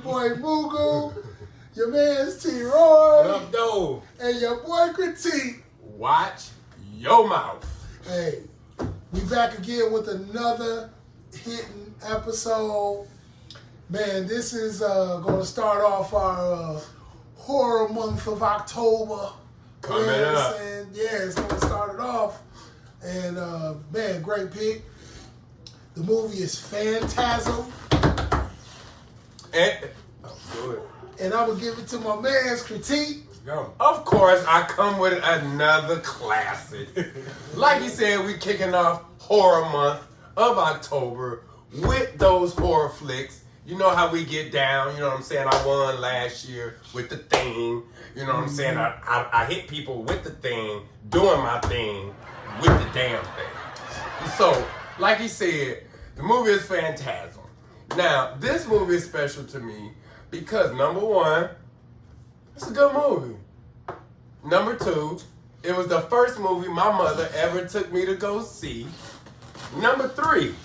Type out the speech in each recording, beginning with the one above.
boy Mugu, your man's T-Roy. What up, though? And your boy Critique. Watch your mouth. Hey, we back again with another hitting episode. Man, this is going to start off our horror month of October. Coming up. And yeah, it's going to start it off. And man, great pick. The movie is Phantasm. And I'm going to give it to my man's Critique. Go. Of course, I come with another classic. Like you said, we kicking off horror month of October with those horror flicks. You know how we get down, you know what I'm saying? I won last year with The Thing. You know what I'm saying? I hit people with The Thing, doing my thing with the damn thing. So, like he said, the movie is Phantasm. Now, this movie is special to me because, number one, it's a good movie. Number two, it was the first movie my mother ever took me to go see. Number three,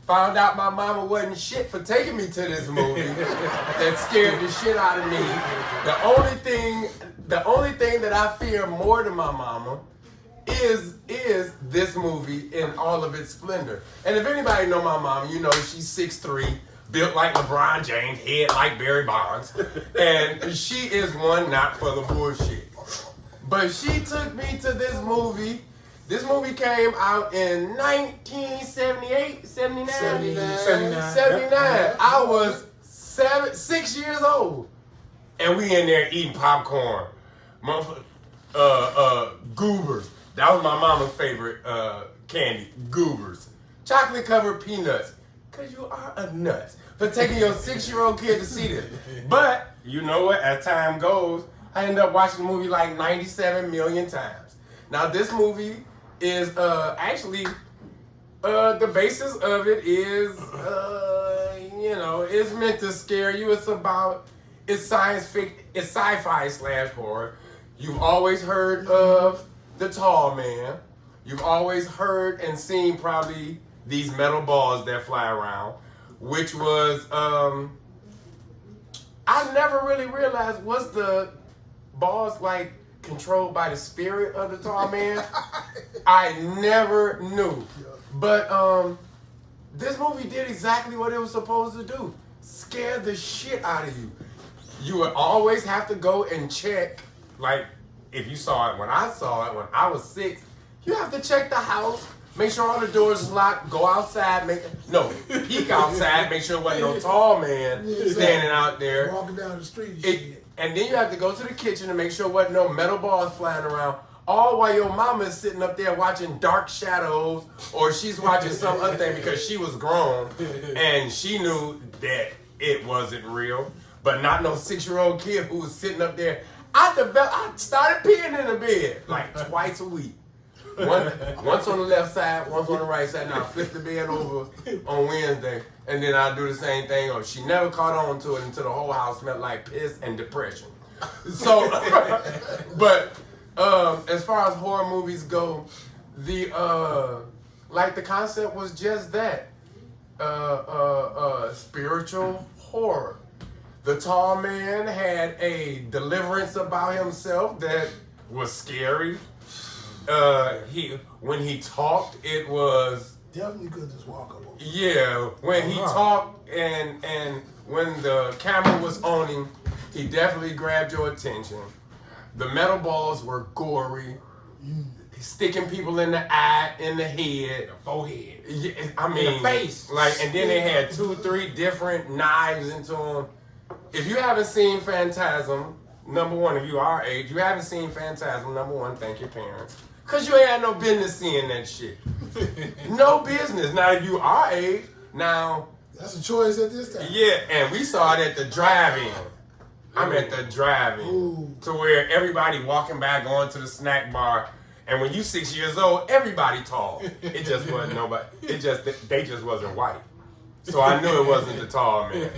found out my mama wasn't shit for taking me to this movie. That scared the shit out of me. The only thing that I fear more than my mama is this movie in all of its splendor. And if anybody know my mama, you know she's 6'3", built like LeBron James, head like Barry Bonds. And she is one not for the bullshit. But she took me to this movie. This movie came out in 1978, 79? 79. I was 6 years old. And we in there eating popcorn. Goobers. That was my mama's favorite candy. Goobers. Chocolate covered peanuts. Because you are a nut for taking your 6-year-old kid to see this. But, you know what? As time goes, I ended up watching the movie like 97 million times. Now, this movie is actually, the basis of it is, it's meant to scare you. It's science fiction, it's sci-fi / horror. You've always heard of the tall man. You've always heard and seen probably these metal balls that fly around, which was, I never really realized, was the balls like controlled by the spirit of the tall man? I never knew. But this movie did exactly what it was supposed to do. Scare the shit out of you. You would always have to go and check, like if you saw it when I saw it when I was 6, you have to check the house, make sure all the doors is locked, go outside, peek outside, make sure there wasn't no tall man standing out there. Walking down the street and shit. And then you have to go to the kitchen to make sure there wasn't no metal balls flying around. All while your mama is sitting up there watching Dark Shadows, or she's watching some other thing because she was grown and she knew that it wasn't real. But not no 6-year-old kid who was sitting up there. I started peeing in the bed like twice a week. Once on the left side, once on the right side. Now I flip the bed over on Wednesday, and then I do the same thing. Or she never caught on to it until the whole house smelled like piss and depression. So, but as far as horror movies go, the concept was just that, spiritual horror. The tall man had a deliverance about himself that was scary. When he talked, it was definitely could just walk up. Yeah, when he talked and when the camera was on him, he definitely grabbed your attention. The metal balls were gory, sticking people in the eye, in the head, the forehead, in the face. And then they had 2-3 different knives into them. If you haven't seen Phantasm, number one, if you are our age, you haven't seen Phantasm, number one, thank your parents. Because you ain't had no business seeing that shit. No business. Now, if you are age, now... That's a choice at this time. Yeah, and we saw it at the drive-in. I'm at the drive-in. To where everybody walking by going to the snack bar. And when you 6 years old, everybody tall. It just wasn't nobody. They just wasn't white. So I knew it wasn't the tall man.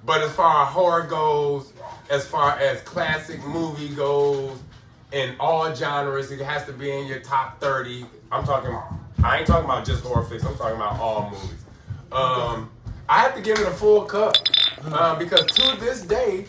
But as far as horror goes, as far as classic movie goes, in all genres, it has to be in your top 30. I ain't talking about just horror flicks. I'm talking about all movies. I have to give it a full cup. Because to this day,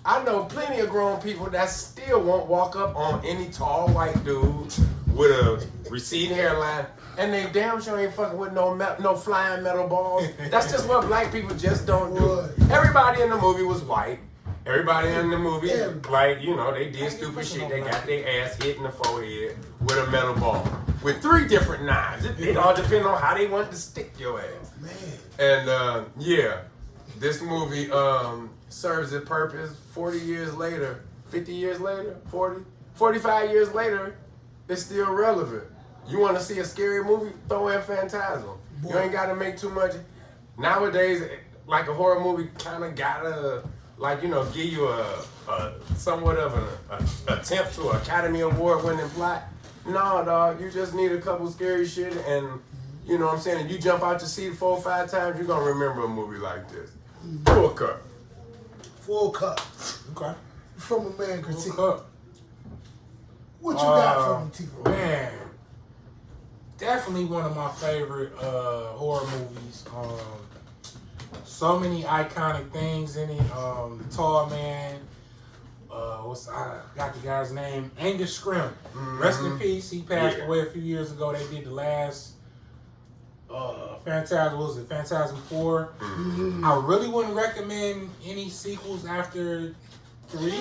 I know plenty of grown people that still won't walk up on any tall white dude with a receding hairline, and they damn sure ain't fucking with no flying metal balls. That's just what black people just don't do. Everybody in the movie was white. Everybody in the movie, like, you know, they did stupid shit. They got their ass hit in the forehead with a metal ball with 3 different knives. It all depends on how they want to stick your ass. Man. And yeah, this movie serves its purpose 40 years later, 50 years later, 40, 45 years later, it's still relevant. You want to see a scary movie? Throw in Phantasm. Boy. You ain't got to make too much. Nowadays, like a horror movie kind of got to, like, you know, give you a somewhat of an attempt to an Academy Award winning plot. No, dog, you just need a couple scary shit, and you know what I'm saying? And you jump out your seat 4 or 5 times, you're going to remember a movie like this. Full cup. Full cup. Okay. From a man critique. Full cup. What you got from T? Man, definitely one of my favorite horror movies. So many iconic things in it. The Tall Man. I got the guy's name, Angus Scrim. Rest in peace. He passed away a few years ago. They did the last Phantasm. What was it? Phantasm 4. I really wouldn't recommend any sequels after 3.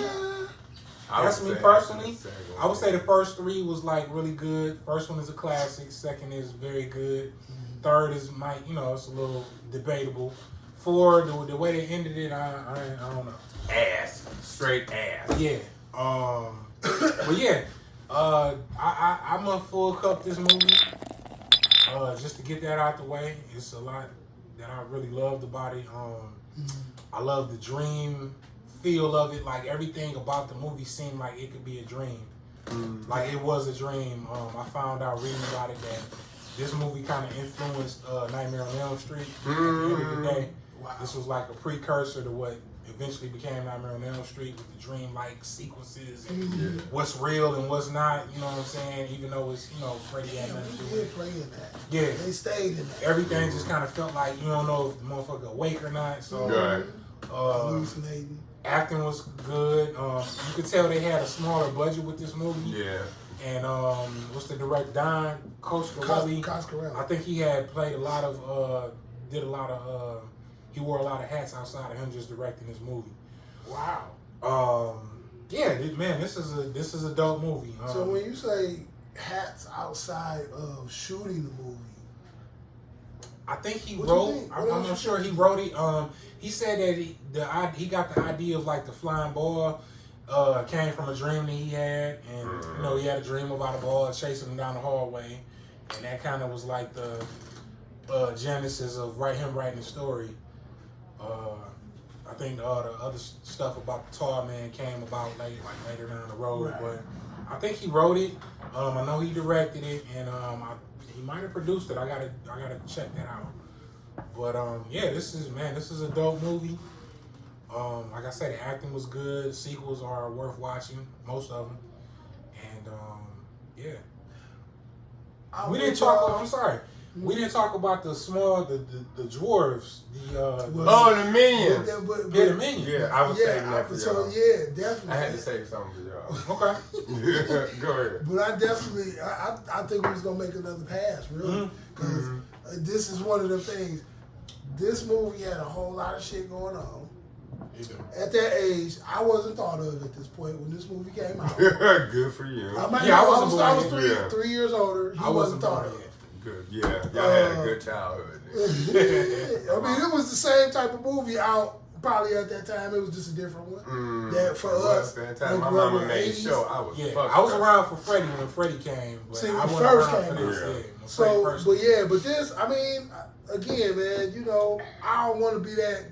That's me personally. I would say the first 3 was like really good. First one is a classic. Second is very good. Third is it's a little debatable. 4, the way they ended it, I don't know. Ass, straight ass. Yeah. But yeah, I'm gonna full cup this movie. Just to get that out the way. It's a lot that I really loved about it. I love the dream feel of it. Like everything about the movie seemed like it could be a dream. Like it was a dream. I found out reading about it that this movie kind of influenced Nightmare on Elm Street. At the end of the day, this was like a precursor to what eventually became Nightmare on Elm Street with the dream-like sequences and what's real and what's not. You know what I'm saying? Even though it's Freddy had nothing to do with it. Yeah, they stayed in that. Everything just kind of felt like you don't know if the motherfucker awake or not. So hallucinating. Acting was good. You could tell they had a smaller budget with this movie. Yeah. And what's the director? Don Coscarelli. I think he had played a lot of, he wore a lot of hats outside of him just directing this movie. Wow. Yeah, man, this is a dope movie. So when you say hats outside of shooting the movie, I think he wrote. I'm not sure he wrote it. He said that he got the idea of like the flying ball came from a dream that he had, and he had a dream about a ball chasing him down the hallway, and that kind of was like the genesis of him writing the story. I think the other stuff about the Tall Man came about later down the road, but I think he wrote it. I know he directed it, and he might have produced it. I gotta check that out. But this is a dope movie. Like I said, the acting was good. Sequels are worth watching, most of them, and we didn't talk. I'm sorry. We didn't talk about the dwarves. The minions. The minions. Yeah, I was saving that for y'all. Yeah, definitely. I had to save something for y'all. Okay. Go ahead. But I definitely, I think we was gonna make another pass, really, because this is one of the things. This movie had a whole lot of shit going on. At that age, I wasn't thought of at this point when this movie came out. Good for you. I was 3 years older. He wasn't thought of. Good. Yeah, y'all had a good childhood. I mean, it was the same type of movie out probably at that time. It was just a different one. That for us, my mama made sure I was. I was around for Freddy when Freddy came. But see, I when wasn't first around came. for this. So, but this, I mean, again, man, I don't want to be that.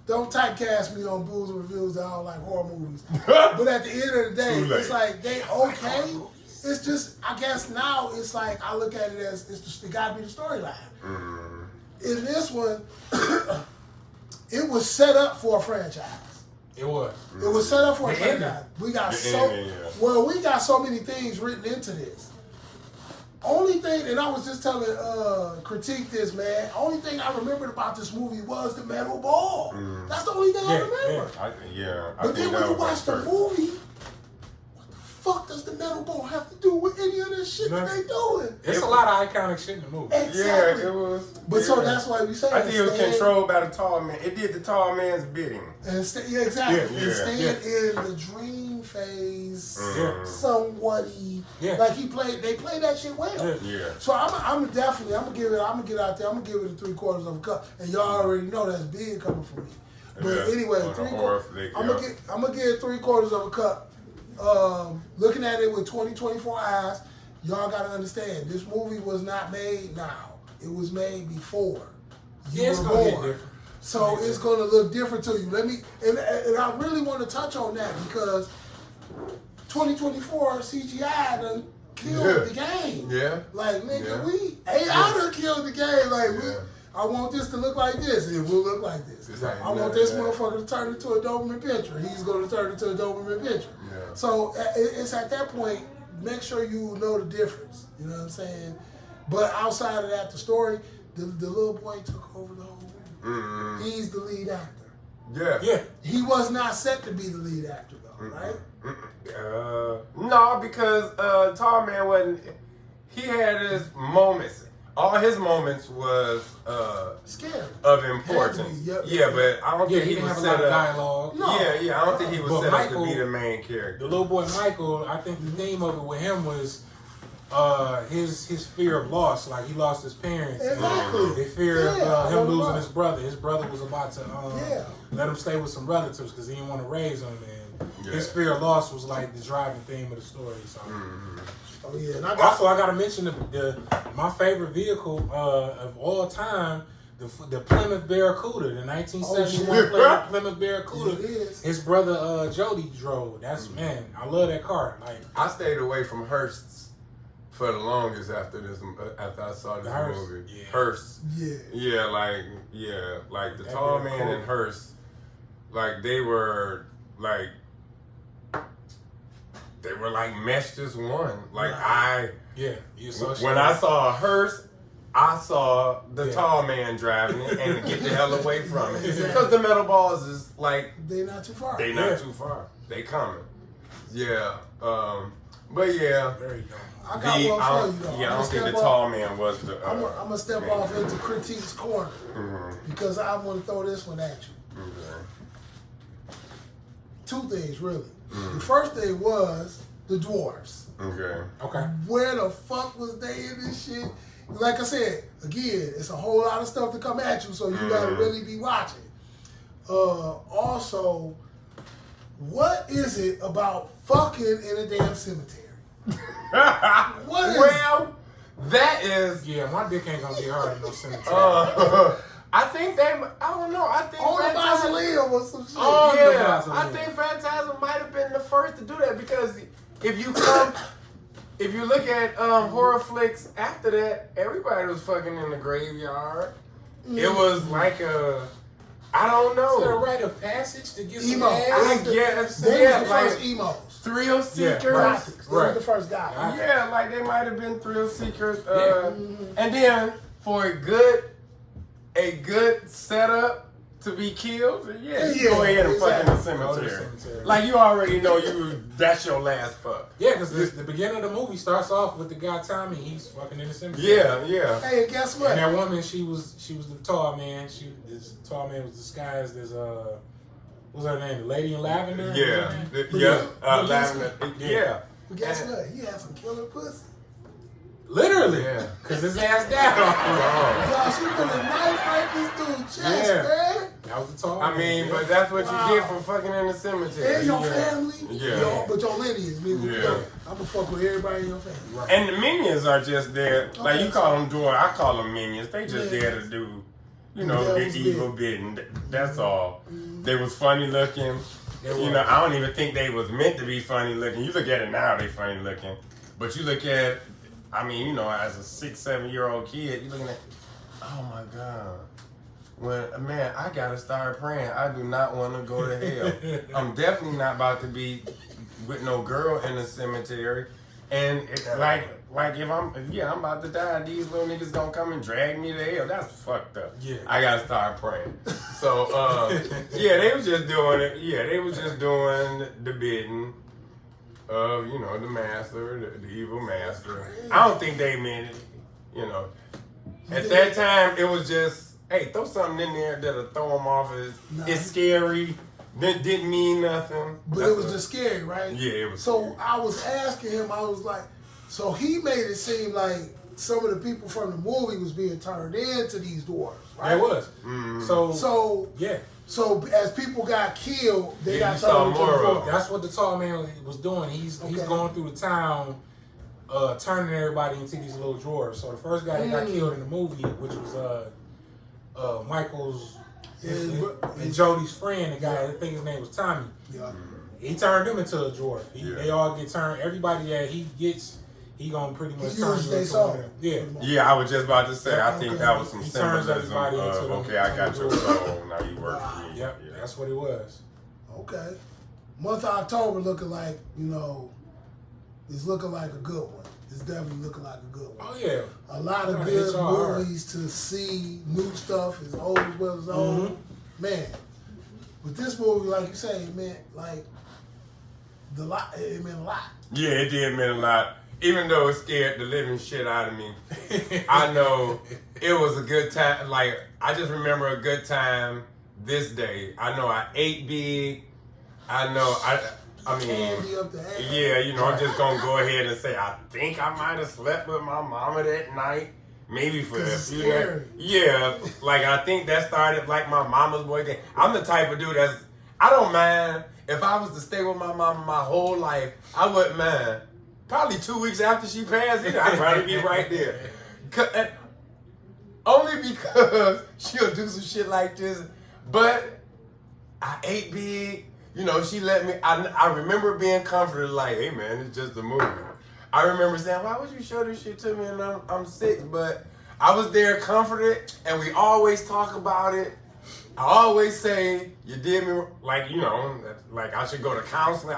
Don't typecast me on Bulls and Reviews that I don't like horror movies. But at the end of the day, it's like they okay. It's just, I guess now it's like I look at it as it got to be the storyline. In this one, it was set up for a franchise. It was. It was set up for a franchise. We got so many things written into this. Only thing, and I was just telling Critique this, man. Only thing I remembered about this movie was the metal ball. That's the only thing I remember. But then when you watch the movie, what the fuck does the metal ball have to do with any of this shit that they doing? It's a lot of iconic shit in the movie. Exactly. Yeah, it was. But so that's why we say I think it was controlled by the tall man. It did the tall man's bidding. And exactly. Yeah, And staying in the dream phase, somewhat. Yeah. Like they played that shit well. Yeah. So I'm gonna get out there. I'm gonna give it a 3/4 of a cup, and y'all already know that's big coming from me. But anyway, I'm gonna get 3/4 of a cup. Looking at it with 2024 eyes, y'all gotta understand this movie was not made now. It was made before you were born. So it's gonna look different to you. And I really want to touch on that because 2024 CGI done killed the game. Yeah. Like, nigga, AI done killed the game. Like, I want this to look like this. It will look like this. I want this motherfucker to turn into a Doberman picture. He's going to turn into a Doberman picture. Yeah. So it's at that point, make sure you know the difference. You know what I'm saying? But outside of that, the story, the little boy took over the whole movie. He's the lead actor. Yeah. He was not set to be the lead actor, though, right? No, because Tall Man wasn't. He had his moments. All his moments was scary of importance. Yeah, but I don't think he was set up. Dialogue. No. Yeah, I don't think he was set up to be the main character. The little boy Michael, I think the theme of it with him was his fear of loss. Like he lost his parents. Exactly. The fear of him losing his brother. His brother was about to let him stay with some relatives because he didn't want to raise him. And his fear of loss was like the driving theme of the story. So. Oh yeah. And I gotta mention my favorite vehicle of all time, the Plymouth Barracuda, the 1971 Plymouth Barracuda. His brother Jody drove. That's man, I love that car. Like I stayed away from Hearsts for the longest after I saw this movie. Yeah. Hearst. Yeah. Like the Tall Man and Hearst, like they were like meshed as one. Like when I saw a Hearst, I saw the Tall Man driving it and get the hell away from it. Because the metal balls is like they're not too far. They not too far. They coming. Yeah. But yeah. Very dumb. I got one for you though. Yeah, I don't think the Tall Man was the. I'm gonna step off into Critique's corner because I want to throw this one at you. Okay. Two things really. The first thing was the dwarves. Okay. Where the fuck was they in this shit? Like I said, again, it's a whole lot of stuff to come at you, so you gotta really be watching. Also, what is it about fucking in a damn cemetery? What is that is. Yeah, my dick ain't gonna get hard in no cemetery. I think I don't know. I think on the mausoleum or some shit. Oh yeah, I think Phantasm might have been the first to do that because if you look at horror flicks after that, everybody was fucking in the graveyard. It was like I don't know. Is there a rite of passage to get emo? I guess. They were the first emos. Thrill seekers. They were the first guys. Yeah, like they might have been thrill seekers. And then for a good setup to be killed, you go ahead and fuck in the cemetery. Like you already know that's your last fuck. Yeah, because the beginning of the movie starts off with the guy Tommy. He's fucking in the cemetery. Yeah. Hey, and guess what? And that woman, she was the tall man. This tall man was disguised as what's her name? The Lady in Lavender. Lavender. Yeah. But guess what? He had some killer pussy. Literally, because his ass down. Y'all, she put a knife right through this dude's chest, man. That was the tall. I mean, but that's what you get for fucking in the cemetery. And your family, but your lineage. I'm gonna fuck with everybody in your family. Right. And the minions are just there. Like you call them dwarves, I call them minions. They just there to do, the evil bidding. That's all. They was funny looking. I don't even think they was meant to be funny looking. You look at it now, they funny looking. But you look at as a 6-7-year-old kid, you're looking at, oh my God. Man, I gotta start praying. I do not want to go to hell. I'm definitely not about to be with no girl in the cemetery. And like if I'm about to die, these little niggas gonna come and drag me to hell. That's fucked up. Yeah. I gotta start praying. So yeah, they was just doing it. Yeah, they was just doing the bidding of, you know, the master, the evil master. I don't think they meant it, you know. At that time, it was just, hey, throw something in there that'll throw them off. It's scary. That didn't mean nothing. But it was just scary, right? Yeah, it was So scary. I was asking him, I was like, so he made it seem like some of the people from the movie was being turned into these dwarves, right? It was. Mm-hmm. So yeah. So as people got killed, they got saw turned into more dwarves. of them. That's what the tall man was doing. He's going through the town, turning everybody into these little dwarves. So the first guy that got killed in the movie, which was Michael's and Jody's friend, the guy, I think his name was Tommy. Yeah. He turned him into a dwarf. Yeah. They all get turned. Everybody that he gets, he gonna pretty much He turn used you they into saw. one of them. Yeah. Yeah, I was just about to say, I think that was some He turns symbolism everybody of, into okay, I got your the- soul, now you work for me. Yep. Yeah. That's what it was. Okay. Month of October looking like, you know, it's looking like a good one. It's definitely looking like a good one. Oh yeah. A lot of It's good all hard. movies to see, new stuff, as old as well as old. Man, with this movie, like you say, it meant like it meant a lot. Yeah, it did mean a lot. Even though it scared the living shit out of me, I know it was a good time. Like, I just remember a good time this day. I know I ate big. I know I mean, Candy up the ass. yeah, you know, I'm just gonna go ahead and say I think I might have slept with my mama that night. Maybe for a 'Cause it's few scary. nights. Yeah, like I think that started like my mama's boy thing. I'm the type of dude I don't mind if I was to stay with my mama my whole life. I wouldn't mind. Probably 2 weeks after she passed, I'd probably be right there. Only because she'll do some shit like this. But I ate big. You know, she let me. I remember being comforted, like, hey man, it's just a movie. I remember saying, why would you show this shit to me and I'm sick? But I was there comforted, and we always talk about it. I always say, you did me, like, you know, like I should go to counseling.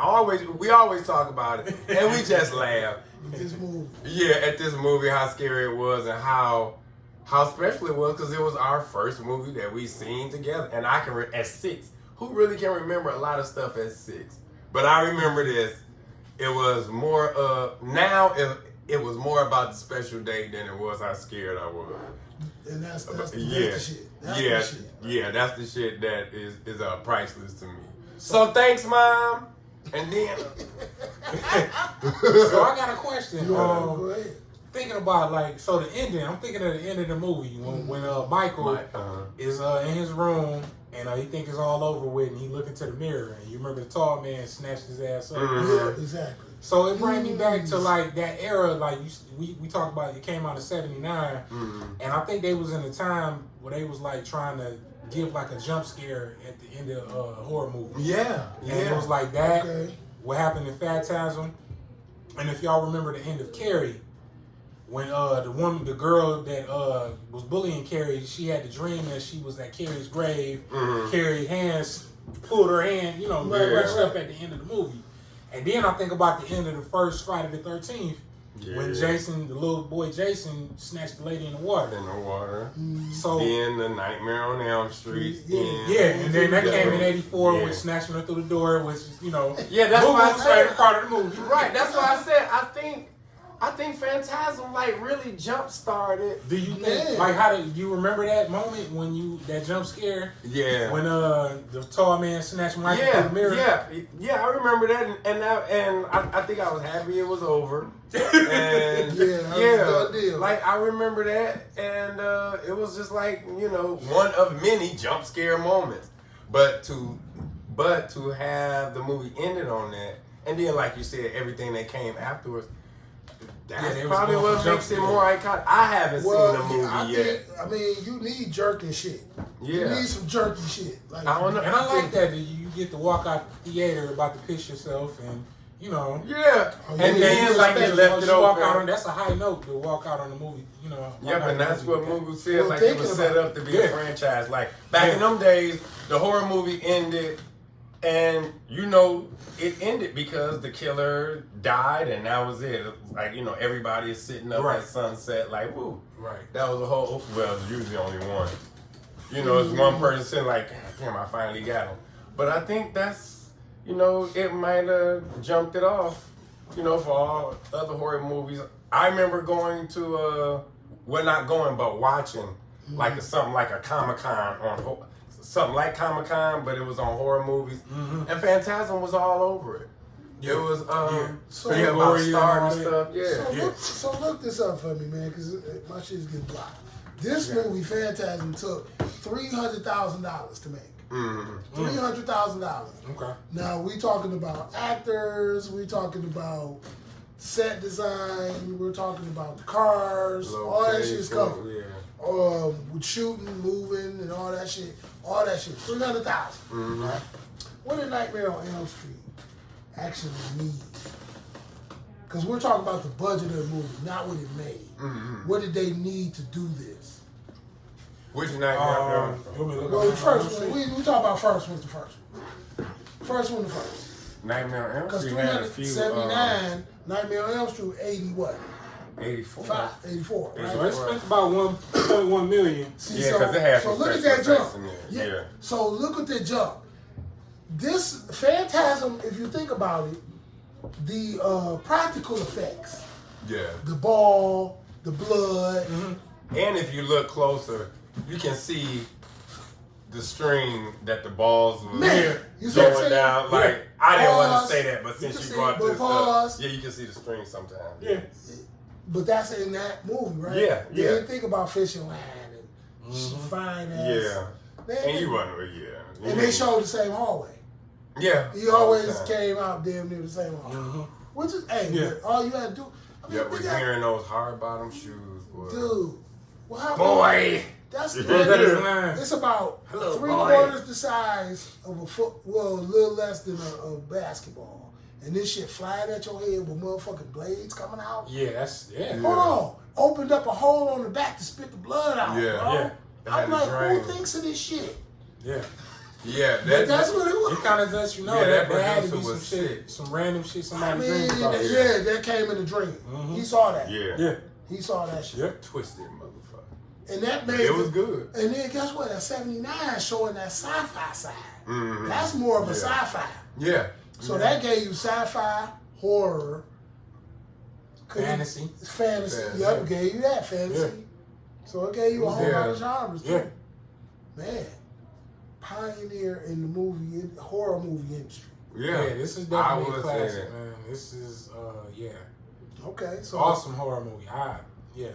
We always talk about it, and we just laugh. This movie. Yeah, at this movie, how scary it was and how special it was, because it was our first movie that we seen together. And I can, at 6, who really can remember a lot of stuff at 6? But I remember this. It was more now it was more about the special day than it was how scared I was. And that's the shit. That's yeah, the shit. yeah, that's the shit that is priceless to me. So thanks, Mom. And then So I got a question. Go ahead. Thinking about so the ending. I'm thinking of the end of the movie when Michael is in his room and he think it's all over with, and he look into the mirror, and you remember the tall man snatched his ass up. Yeah, exactly. So it brings me back to that era. Like we talked about, it came out in '79, and I think they was in a time where they was trying to give a jump scare at the end of a horror movie. Yeah, And it was like that. Okay. What happened in Phantasm, and if y'all remember the end of Carrie, when the girl that was bullying Carrie, she had the dream that she was at Carrie's grave. Carrie's hands pulled her hand, rushed up at the end of the movie. And then I think about the end of the first Friday the 13th, when Jason, the little boy Jason, snatched the lady in the water. In the water. So Then the Nightmare on Elm Street. and then that came in '84 with snatching her through the door, which is Yeah, that's why I movie said favorite part of the movie. Right, that's why I said I think Phantasm really jump started. Do you think how did you remember that moment when that jump scare? Yeah. When the tall man snatched Michael through the mirror. Yeah, I remember that, and I think I was happy it was over. And was a done deal. I remember that, and it was just one of many jump scare moments. But to have the movie ended on that, and then like you said, everything that came afterwards. That's probably what makes it more iconic. I haven't seen the movie yet. I mean, you need jerking shit. Yeah. You need some jerky shit. I don't know. And I like that you get to walk out the theater about to piss yourself, and Yeah. And And then you they left it walk out on, open. that's a high note to walk out on the movie. Yep, and that's what movies said. Well, It was thinking set about up to be a franchise. Back in them days, the horror movie ended. And you know, it ended because the killer died, and that was it. Like, you know, everybody is sitting up at sunset, like, woo. Right. That was a whole. Well, it's usually only one. You know, it's one person sitting like, damn, I finally got him. But I think that's, you know, it might have jumped it off. You know, for all other horror movies. I remember going to well, not going, but watching like something like a Comic-Con on. Something like Comic-Con, but it was on horror movies, and Phantasm was all over it. Yeah. It was So yeah, about Star and stuff. Yeah. So look this up for me, man, because my shit's getting blocked. This movie, Phantasm, took $300,000 to make. $300,000. Okay. Now we talking about actors. We talking about set design. We're talking about the cars. All that shit's covered. Yeah. With shooting, moving, and all that shit. All that shit. 300,000. Right? What did Nightmare on Elm Street actually need? Because we're talking about the budget of the movie, not what it made. What did they need to do this? Which Nightmare? Well, the first one. We talk about first one's the first one. First one the first. Nightmare on Elm Because Street had a few. 379, Nightmare on Elm Street, 80 what? 84. 84. Right? So they spent about 1.1 million. See, Yeah, because it had so some look at special that jump. effects in there. Yeah. So look at that jump. This Phantasm, if you think about it, the practical effects, Yeah. the ball, the blood. And if you look closer, you can see the string that the balls were Man, you see what I'm going saying? down. Like, I didn't want Pause. to say that, but You since can you see brought it, but this pause. up, yeah, you can see the string sometimes. Yeah. But that's in that movie, right? Yeah, They yeah. didn't think about fishing line and fine ass. Yeah. They- And you wasn't, yeah. And they showed the same hallway. Yeah. He always came out damn near the same hallway. Which is, hey, Yeah. but all you had to do. I mean, Yeah, we we're got- hearing those hard bottom shoes, boy. Dude, well, how Boy! That's Yeah. it's about Hello, 3/4 the size of a foot, well, a little less than a basketball. And this shit flying at your head with motherfucking blades coming out. Yeah, that's Hold on. Opened up a hole on the back to spit the blood out, Yeah. bro. Yeah. I'm It had like, to who drain. thinks of this shit? Yeah. Yeah, But that's what it It was. kind of lets you know Yeah, that that there had to be producer some was shit, sick. some random shit I somebody mean, dreamed about. yeah, that came in a dream. He saw that. Yeah. Yeah. He saw that shit. Yep. Twisted motherfucker. And that made It was good. And then guess what? That 79 showing that sci-fi side. Mhm. That's more of a Yeah. sci-fi. Yeah. So that gave you sci-fi, horror, Fantasy. Fantasy. Fantasy. Yep, it gave you that fantasy. So it gave you a whole Yeah. lot of genres too. Yeah. Man, pioneer in the movie, horror movie industry. Yeah. Yeah, this is I definitely a would say classic, that. man. This is, yeah, Okay, so awesome horror movie. Yeah,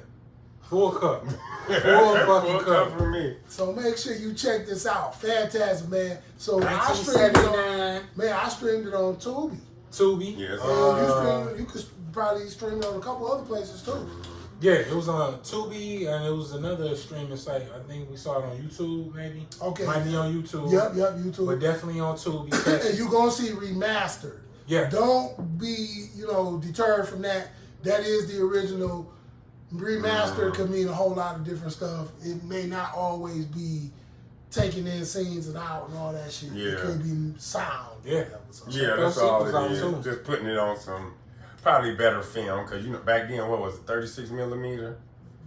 full cup, full Full fucking cup cup. for me. So make sure you check this out. Fantastic, man. So I streamed it on, 1979, I streamed it on Tubi. Tubi. Yes. And you could probably stream it on a couple other places too. Yeah, it was on Tubi, and it was another streaming site. I think we saw it on YouTube, maybe. Okay. Might be on YouTube. Yep, But YouTube. definitely on Tubi. And you're gonna see remastered. Yeah. Don't be, deterred from that. That is the original. Remastered could mean a whole lot of different stuff. It may not always be taking in scenes and out and all that shit. It Yeah. could be sound. Yeah. Yeah, those that's all sequels out it is. too. Just putting it on some probably better film because back then what was it, 36 millimeter?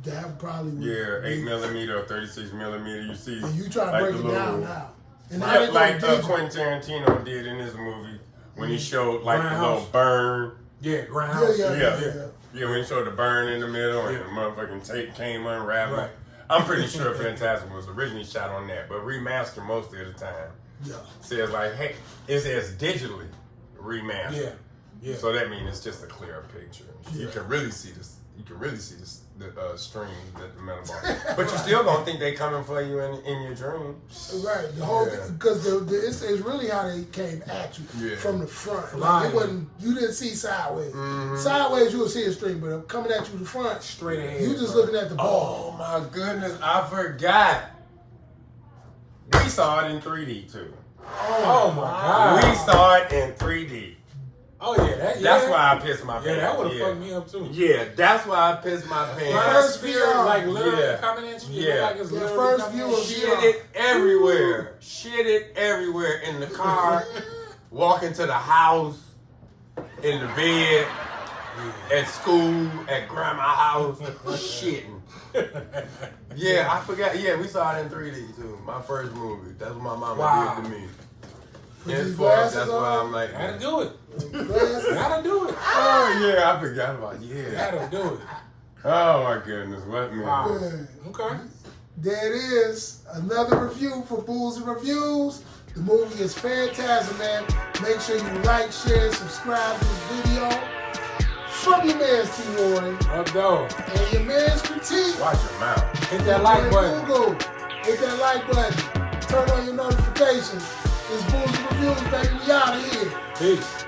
That probably would. Yeah, 8 millimeter or 36 millimeter. You see, And you try to like break the it down little- now. And now Yeah, they go like digital. Quentin Tarantino did in his movie when he showed like the little Grindhouse. burn. Yeah, Grindhouse. Yeah. Yeah, when he showed the burn in the middle and Yeah. the motherfucking tape came unraveling. Right. I'm pretty sure Phantasm was originally shot on that, but remastered most of the time. Yeah. Says like, hey, it says digitally remastered. Yeah. Yeah. So that means it's just a clearer picture. You Yeah. can really see this. You can really see this, the string that the metal ball. But you still gonna think they coming for you in your dream. Right, the whole Yeah. because it's really how they came at you Yeah. from the front. Like Line. it wasn't, you didn't see sideways. Mm-hmm. Sideways you would see a string, but coming at you the front, Straight ahead. you just bro. looking at the ball. Oh my goodness, I forgot. We saw it in 3D too. Oh my God. We saw it in 3D. Oh yeah, That's why I pissed my pants. Yeah, that would have fucked me up too. Yeah, that's why I pissed my pants. First Spirit, VR. like literally Yeah. coming at you. Yeah. Like it's The literally first coming view at of you. Shit it everywhere. Shit it everywhere. In the car, walking to the house, in the bed, at school, at grandma's house, shitting. Yeah, I forgot. Yeah, we saw it in 3D too. My first movie. That's what my mama did to me. With these Henceforth, glasses that's why on? I'm like, Gotta do it. Glasses. Gotta do it. oh yeah, I forgot about Gotta do it. Oh my goodness, what man? Wow. Yeah. Okay. There it is. Another review for Bulls and Reviews. The movie is Phantasm, man. Make sure you like, share, subscribe to this video. From your man's T-Roy Up though. and your man's Critique. Watch your mouth. Hit that like button. Google. Hit that like button. Turn on your notifications. It's Bulls and Reviews, baby. We out of here. Peace.